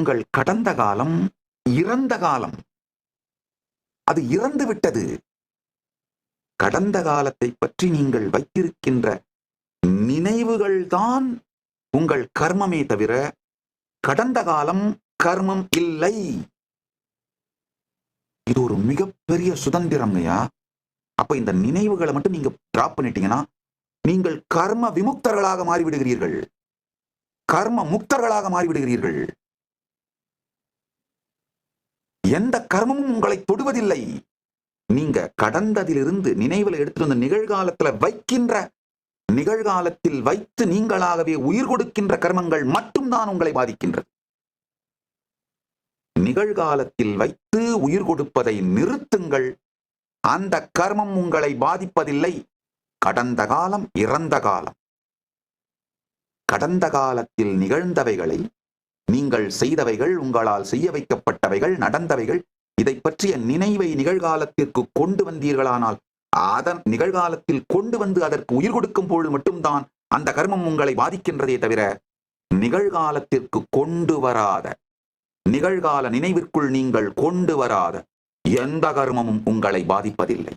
உங்கள் கடந்த காலம் இறந்த காலம். அது இறந்து விட்டது. கடந்த காலத்தை பற்றி நீங்கள் வைத்திருக்கின்ற நினைவுகள்தான் உங்கள் கர்மமே தவிர கடந்த காலம் கர்மம் இல்லை. இது ஒரு மிகப்பெரிய சுதந்திரம்யா. அப்ப இந்த நினைவுகளை மட்டும் நீங்க டிராப் பண்ணிட்டீங்கன்னா நீங்கள் கர்ம விமுக்தர்களாக மாறிவிடுகிறீர்கள், கர்ம முக்தர்களாக மாறிவிடுகிறீர்கள். எந்த கர்மமும் உங்களை தொடுவதில்லை. நீங்க கடந்ததிலிருந்து நினைவில் எடுத்துட்டு வந்த நிகழ்காலத்துல வைக்கின்ற, நிகழ்காலத்தில் வைத்து நீங்களாகவே உயிர் கொடுக்கின்ற கர்மங்கள் மட்டும்தான் உங்களை பாதிக்கின்றது. நிகழ்காலத்தில் வைத்து உயிர் கொடுப்பதை நிறுத்துங்கள். அந்த கர்மம் உங்களை பாதிப்பதில்லை. கடந்த காலம் இறந்த காலம். கடந்த காலத்தில் நிகழ்ந்தவைகளை, நீங்கள் செய்தவைகள், உங்களால் செய்ய வைக்கப்பட்டவைகள், நடந்தவைகள், இதை பற்றிய நினைவை நிகழ்காலத்திற்கு கொண்டு வந்தீர்களானால் அதன் நிகழ்காலத்தில் கொண்டு வந்து அதற்கு உயிர் கொடுக்கும் பொழுது மட்டும்தான் அந்த கர்மம் உங்களை பாதிக்கின்றதே தவிர நிகழ்காலத்திற்கு கொண்டு வராத, நிகழ்கால நினைவிற்குள் நீங்கள் கொண்டு வராத எந்த கர்மமும் உங்களை பாதிப்பதில்லை.